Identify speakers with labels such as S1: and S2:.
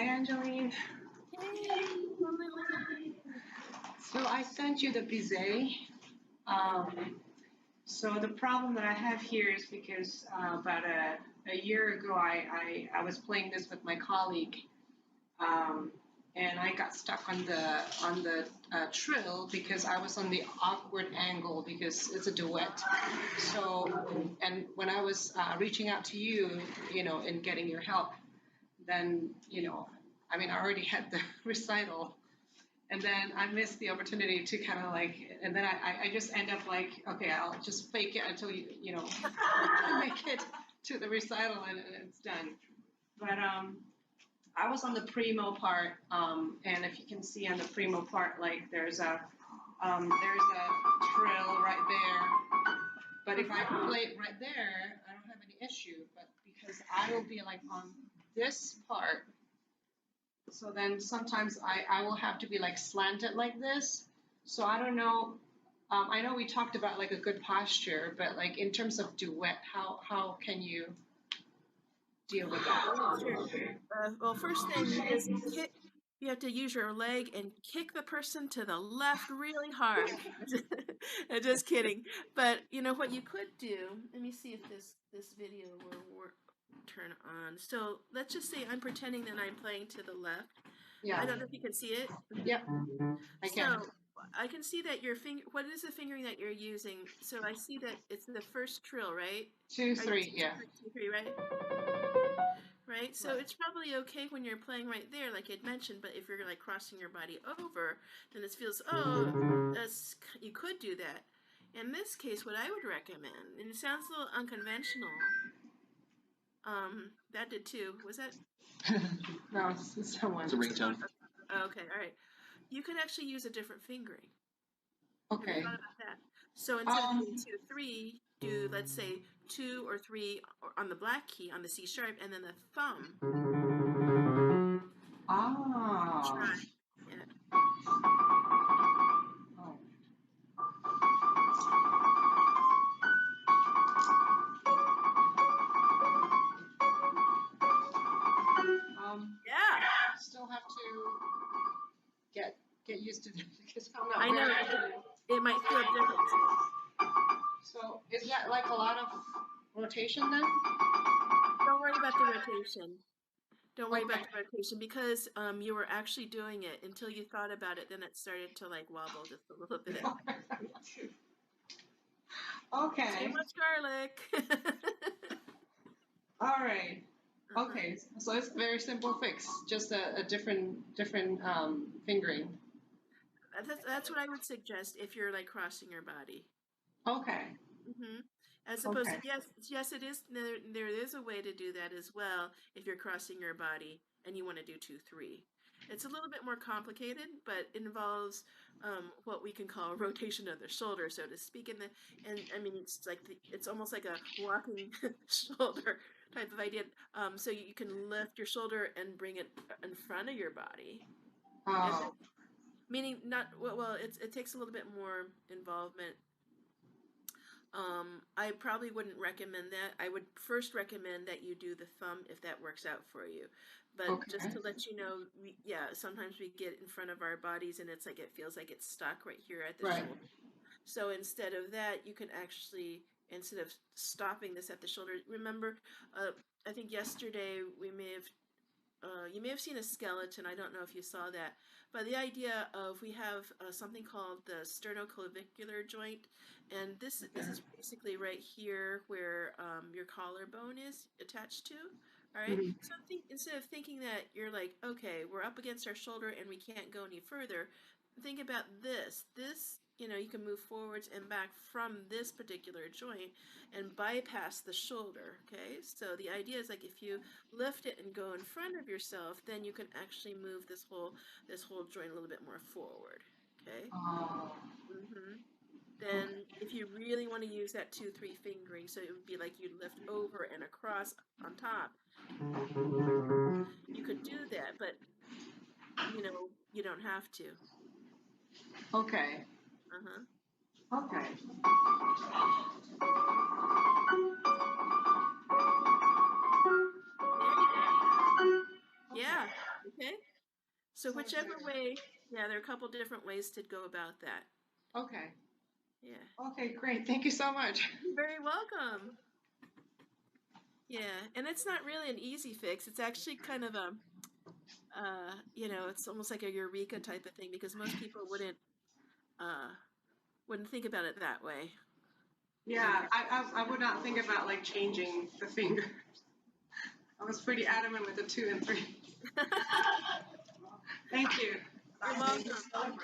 S1: Hi, Angelin.
S2: Hey,
S1: So I sent you the bizet. Um, so the problem that I have here is because about a year ago, I was playing this with my colleague, um, and I got stuck on the trill because I was on the awkward angle because it's a duet. So, and when I was reaching out to you, in getting your help, then I mean, I already had the recital. And then I missed the opportunity to kind of like, and then I just end up like, okay, I'll just fake it until make it to the recital and it's done. But I was on the primo part, and if you can see on the primo part, like there's a trill right there. But if I play it right there, I don't have any issue. But because I will be like on this part, so then sometimes I will have to be like slanted like this. So I don't know. I know we talked about like a good posture, but like in terms of duet, how can you deal with
S2: sure.
S1: that?
S2: Well, first thing you just kick. You have to use your leg and kick the person to the left really hard. Just kidding. But you know what you could do. Let me see if this video will work. Turn on. So let's just say I'm pretending that I'm playing to the left. I
S1: Yeah.
S2: don't know if you can see it.
S1: Yep. I can.
S2: So I can see that your finger. What is the fingering that you're using? So I see that it's the first trill, right?
S1: Two,
S2: Are you
S1: three. Yeah.
S2: two, three, right? Right. So
S1: Right.
S2: it's probably okay when you're playing right there, like I'd mentioned. But if you're like crossing your body over, then it feels that's you could do that. In this case, what I would recommend, and it sounds a little unconventional. That did too. Was that
S1: No, it's someone.
S3: It's a ringtone.
S2: okay? All right. You could actually use a different fingering. Have you
S1: Okay.
S2: thought about that? So instead of doing
S1: Um.
S2: 2, 3, do let's say 2 or 3 on the black key on the C sharp, and then the thumb.
S1: Ah.
S2: Try. Yeah.
S1: Oh.
S2: Yeah.
S1: Still have to get used to it because I'm not
S2: I know
S1: very.
S2: it might feel different.
S1: So is that like a lot of rotation then?
S2: Don't worry about the rotation. Don't worry about
S1: Okay.
S2: the rotation because you were actually doing it until you thought about it. Then it started to like wobble just a little bit. Too
S1: Okay.
S2: much garlic.
S1: All right.
S2: Uh-huh.
S1: Okay. So it's a very simple fix, just a different fingering.
S2: That's what I would suggest if you're like crossing your body.
S1: Okay.
S2: hmm As opposed to
S1: Okay.
S2: yes, it is. There is a way to do that as well if you're crossing your body and you want to do 2, 3. It's a little bit more complicated, but it involves what we can call rotation of the shoulder, so to speak. And I mean, it's like it's almost like a walking shoulder type of idea. So you can lift your shoulder and bring it in front of your body. If
S1: Oh.
S2: meaning not well, it takes a little bit more involvement. I probably wouldn't recommend that. I would first recommend that you do the thumb if that works out for you. But just
S1: Okay.
S2: to let you know, yeah, sometimes we get in front of our bodies and it's like it feels like it's stuck right here at the
S1: Right.
S2: shoulder. So instead of that, you can actually, instead of stopping this at the shoulder, remember, I think yesterday you may have seen a skeleton. I don't know if you saw that, but the idea of we have something called the sternoclavicular joint, and this is basically right here where your collarbone is attached to. All right.
S1: Mhm.
S2: So think instead of thinking that you're like, okay, we're up against our shoulder and we can't go any further, think about this. You can move forwards and back from this particular joint and bypass the shoulder. Okay. So the idea is like if you lift it and go in front of yourself, then you can actually move this whole joint a little bit more forward. Okay.
S1: Oh.
S2: hmm
S1: Okay.
S2: Then if you really want to use that 2, 3 fingering, so it would be like you lift over and across on top, you could do that, but you don't have to.
S1: Okay.
S2: Uh-huh.
S1: Okay.
S2: There you go. Yeah. Okay. So
S1: So
S2: whichever
S1: good.
S2: way, yeah, there are a couple different ways to go about that.
S1: Okay.
S2: Yeah.
S1: Okay, great. Thank you so much.
S2: You're very welcome. Yeah, and it's not really an easy fix. It's actually kind of a, it's almost like a eureka type of thing because most people uh, wouldn't think about it that way.
S1: Yeah,
S2: Okay.
S1: I would not think about like changing the finger. I was pretty adamant with the 2 and 3. Thank you.
S2: You're
S1: Thank you.
S2: welcome.